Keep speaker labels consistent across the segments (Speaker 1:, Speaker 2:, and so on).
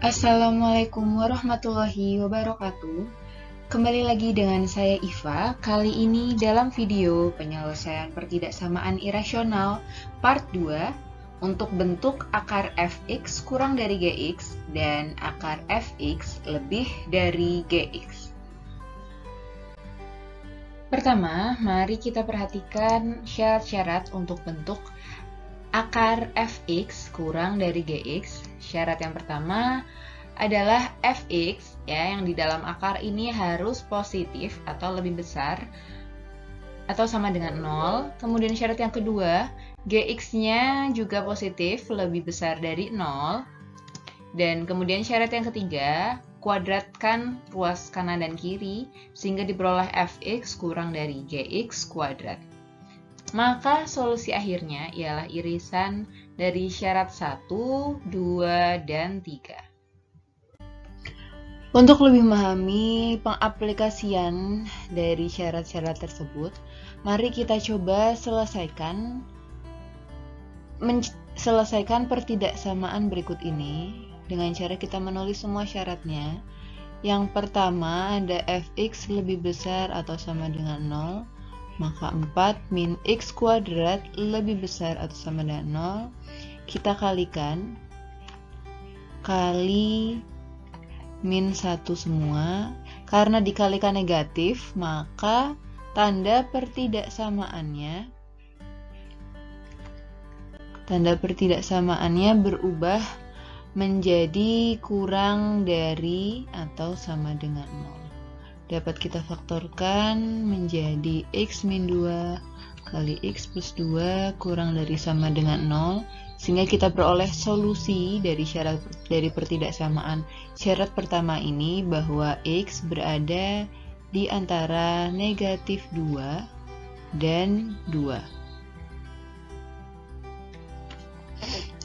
Speaker 1: Assalamualaikum warahmatullahi wabarakatuh. Kembali lagi dengan saya Iva. Kali ini dalam video penyelesaian pertidaksamaan irasional part 2 untuk bentuk akar fx kurang dari gx dan akar fx lebih dari gx. Pertama, mari kita perhatikan syarat-syarat untuk bentuk akar fx kurang dari gx. Syarat yang pertama adalah fx ya, yang di dalam akar ini harus positif atau lebih besar atau sama dengan 0. Kemudian syarat yang kedua, gx-nya juga positif lebih besar dari 0. Dan kemudian syarat yang ketiga, kuadratkan ruas kanan dan kiri sehingga diperoleh fx kurang dari gx kuadrat. Maka solusi akhirnya ialah irisan dari syarat 1, 2, dan 3. Untuk lebih memahami pengaplikasian dari syarat-syarat tersebut, mari kita coba selesaikan pertidaksamaan berikut ini dengan cara kita menulis semua syaratnya. Yang pertama ada fx lebih besar atau sama dengan 0, maka 4 min x kuadrat lebih besar atau sama dengan 0, kita kalikan kali min 1 semua. Karena dikalikan negatif, maka tanda pertidaksamaannya berubah menjadi kurang dari atau sama dengan 0. Dapat kita faktorkan menjadi x min 2 kali x plus 2 kurang dari sama dengan 0, sehingga kita peroleh solusi dari pertidaksamaan syarat pertama ini, bahwa x berada di antara negatif 2 dan 2.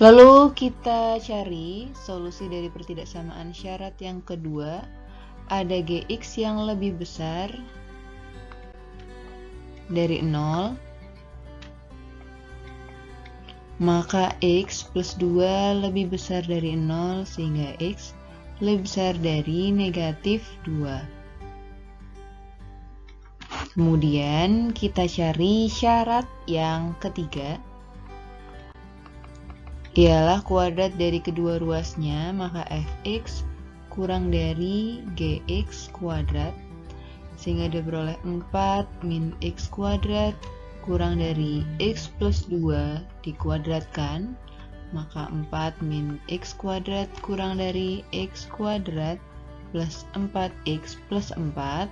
Speaker 1: Lalu kita cari solusi dari pertidaksamaan syarat yang kedua. Ada gx yang lebih besar dari 0, maka x plus 2 lebih besar dari 0, sehingga x lebih besar dari negatif 2. Kemudian kita cari syarat yang ketiga, ialah kuadrat dari kedua ruasnya, maka fx kurang dari gx kuadrat, sehingga diperoleh 4 min x kuadrat kurang dari x plus 2 dikuadratkan, maka 4 min x kuadrat kurang dari x kuadrat plus 4x plus 4.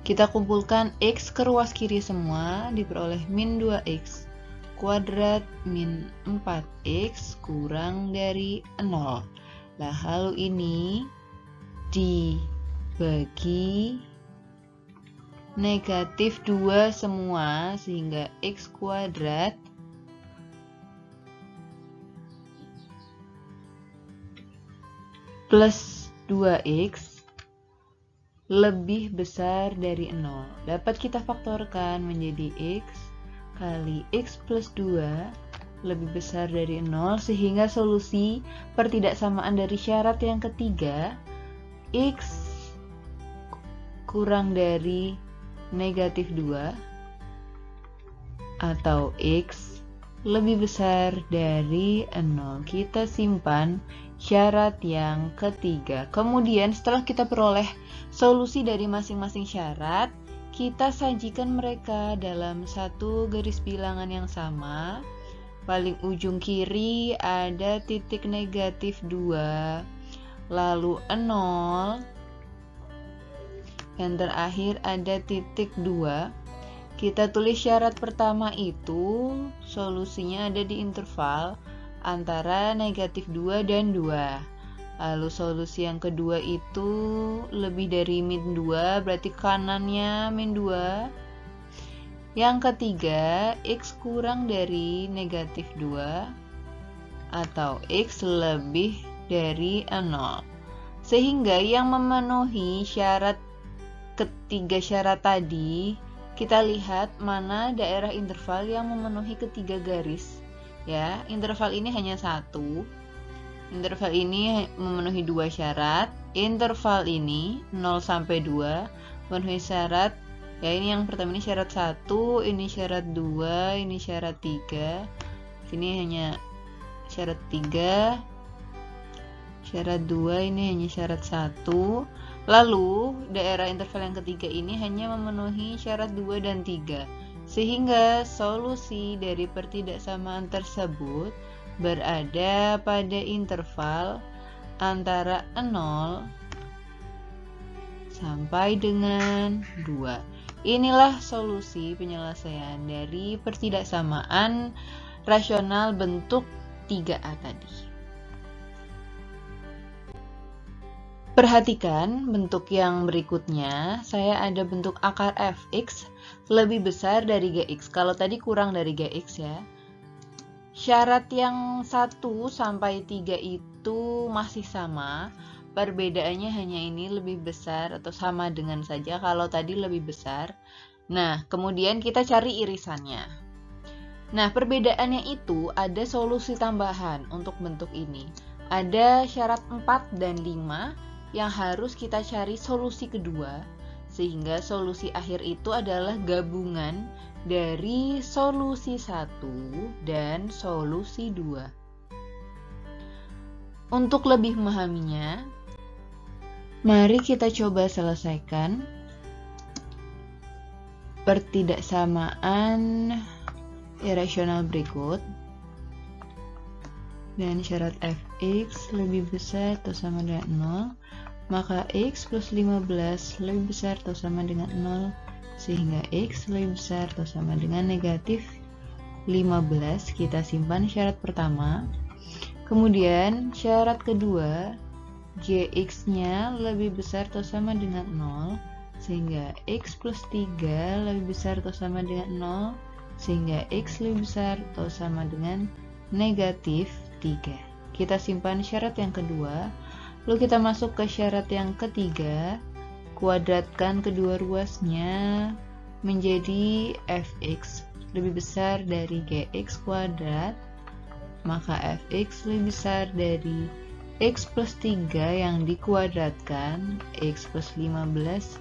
Speaker 1: Kita kumpulkan x ke ruas kiri semua, diperoleh min 2x kuadrat min 4x kurang dari 0. Nah, lalu ini dibagi negatif 2 semua, sehingga x kuadrat plus 2x lebih besar dari 0. Dapat kita faktorkan menjadi x kali x plus 2 lebih besar dari 0, sehingga solusi pertidaksamaan dari syarat yang ketiga, x kurang dari negatif 2 atau x lebih besar dari 0. Kita simpan syarat yang ketiga. Kemudian setelah kita peroleh solusi dari masing-masing syarat, kita sajikan mereka dalam satu garis bilangan yang sama. Paling ujung kiri ada titik negatif 2, lalu 0, yang terakhir ada titik 2. Kita tulis syarat pertama itu solusinya ada di interval antara negatif 2 dan 2. Lalu solusi yang kedua itu lebih dari min 2, berarti kanannya min 2. Yang ketiga, x kurang dari negatif 2 atau x lebih dari 0. Sehingga yang memenuhi syarat ketiga syarat tadi, kita lihat mana daerah interval yang memenuhi ketiga garis. Ya, interval ini hanya satu. Interval ini memenuhi 2 syarat. Interval ini 0 sampai 2 memenuhi syarat. Ya, ini yang pertama, ini syarat 1, ini syarat 2, ini syarat 3. Sini hanya syarat 3. Syarat 2 ini hanya syarat 1. Lalu daerah interval yang ketiga ini hanya memenuhi syarat 2 dan 3. Sehingga solusi dari pertidaksamaan tersebut berada pada interval antara 0 sampai dengan 2. Inilah solusi penyelesaian dari pertidaksamaan rasional bentuk 3A tadi. Perhatikan bentuk yang berikutnya. Saya ada bentuk akar fx lebih besar dari gx. Kalau tadi kurang dari gx ya. Syarat yang 1 sampai 3 itu masih sama. Perbedaannya hanya ini lebih besar atau sama dengan saja. Kalau tadi lebih besar. Nah, kemudian kita cari irisannya. Nah, perbedaannya itu ada solusi tambahan untuk bentuk ini. Ada syarat 4 dan 5 yang harus kita cari solusi kedua, sehingga solusi akhir itu adalah gabungan dari solusi 1 dan solusi 2. Untuk lebih memahaminya, mari kita coba selesaikan pertidaksamaan irasional berikut. Dan syarat fx lebih besar atau sama dengan 0, maka x plus 15 lebih besar atau sama dengan 0, sehingga x lebih besar atau sama dengan negatif 15. Kita simpan syarat pertama. Kemudian syarat kedua, gx-nya lebih besar atau sama dengan 0, sehingga x plus 3 lebih besar atau sama dengan 0, sehingga x lebih besar atau sama dengan negatif 3. Kita simpan syarat yang kedua, lalu kita masuk ke syarat yang ketiga. Kuadratkan kedua ruasnya menjadi fx lebih besar dari gx kuadrat, maka fx lebih besar dari x plus 3 yang dikuadratkan, x plus 15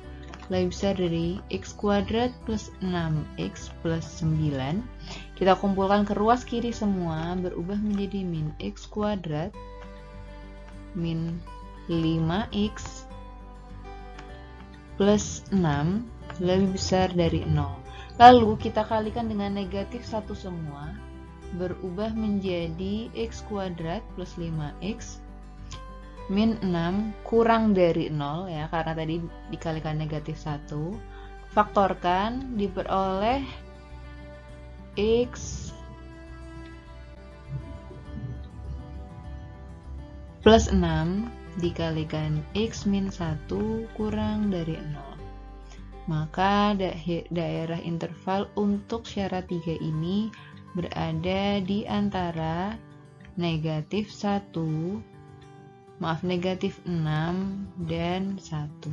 Speaker 1: lebih besar dari x kuadrat plus 6x plus 9. Kita kumpulkan ke ruas kiri semua, berubah menjadi min x kuadrat min 5x plus 6 lebih besar dari 0. Lalu kita kalikan dengan negatif 1 semua, berubah menjadi x kuadrat plus 5x min 6 kurang dari 0 ya, karena tadi dikalikan negatif 1. Faktorkan, diperoleh x plus 6 dikalikan x min 1 kurang dari 0. Maka daerah interval untuk syarat 3 ini berada di antara negatif 6 dan 1.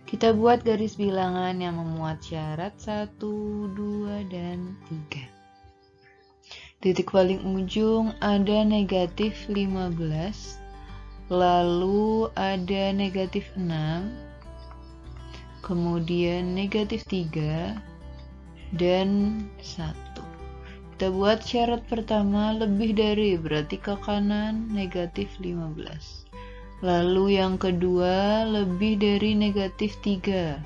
Speaker 1: Kita buat garis bilangan yang memuat syarat 1, 2, dan 3. Titik paling ujung ada negatif 15, lalu ada negatif 6, kemudian negatif 3, dan 1. Kita buat syarat pertama lebih dari, berarti ke kanan negatif 15. Lalu yang kedua lebih dari negatif 3,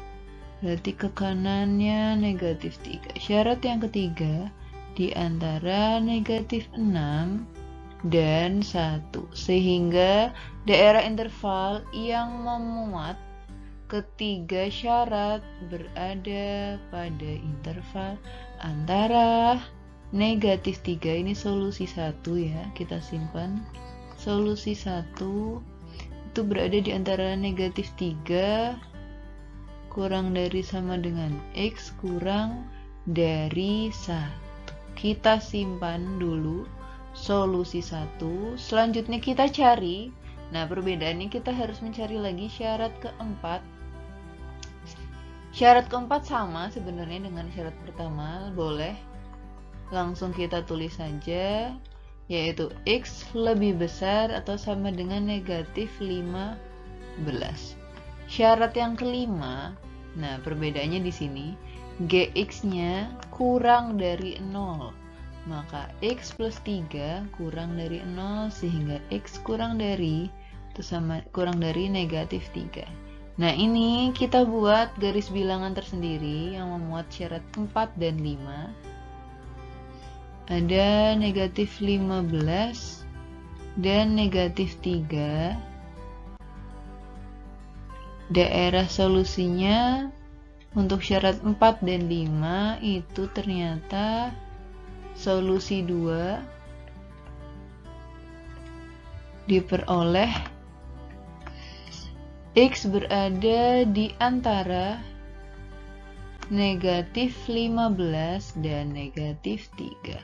Speaker 1: berarti ke kanannya negatif 3. Syarat yang ketiga di antara negatif 6 dan 1, sehingga daerah interval yang memuat ketiga syarat berada pada interval antara negatif 3, ini solusi 1 ya, kita simpan. Solusi 1 itu berada di antara negatif 3 kurang dari sama dengan x kurang dari 1. Kita simpan dulu solusi 1. Selanjutnya kita cari, nah perbedaannya kita harus mencari lagi syarat keempat. Syarat keempat sama sebenarnya dengan syarat pertama, boleh langsung kita tulis saja. yaitu X lebih besar atau sama dengan negatif 15. Syarat yang kelima, nah perbedaannya di sini, GX-nya kurang dari 0. Maka X plus 3 kurang dari 0 sehingga X kurang dari negatif 3. Nah ini kita buat garis bilangan tersendiri yang memuat syarat 4 dan 5. Ada negatif 15 dan negatif 3. Daerah solusinya untuk syarat 4 dan 5 itu ternyata solusi 2 diperoleh X berada di antara negatif 15 dan negatif 3.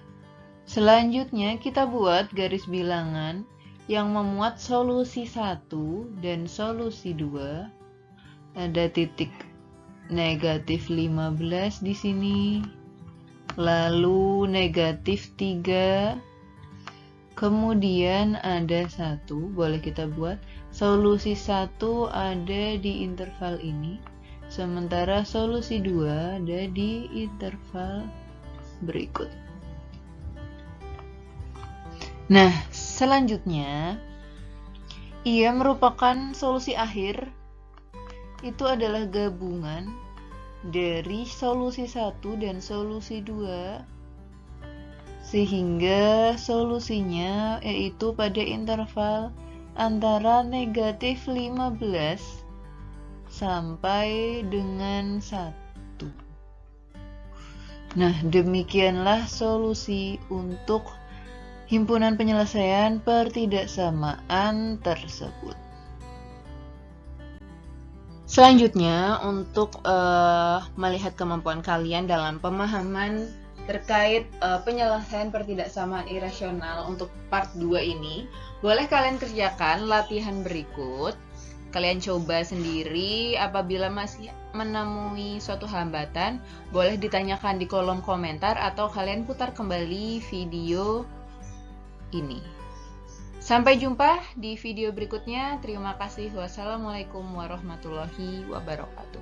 Speaker 1: Selanjutnya kita buat garis bilangan yang memuat solusi 1 dan solusi 2. Ada titik negatif 15 di sini. Lalu negatif 3, kemudian ada 1, boleh kita buat solusi 1 ada di interval ini, sementara solusi 2 ada di interval berikut. Nah, selanjutnya ia merupakan solusi akhir, itu adalah gabungan dari solusi 1 dan solusi 2 sehingga solusinya yaitu pada interval antara negatif 15 sampai dengan 1. Nah, demikianlah solusi untuk himpunan penyelesaian pertidaksamaan tersebut. Selanjutnya, untuk melihat kemampuan kalian dalam pemahaman terkait penyelesaian pertidaksamaan irasional untuk part 2 ini, boleh kalian kerjakan latihan berikut. Kalian coba sendiri, apabila masih menemui suatu hambatan, boleh ditanyakan di kolom komentar atau kalian putar kembali video ini. Sampai jumpa di video berikutnya. Terima kasih. Wassalamualaikum warahmatullahi wabarakatuh.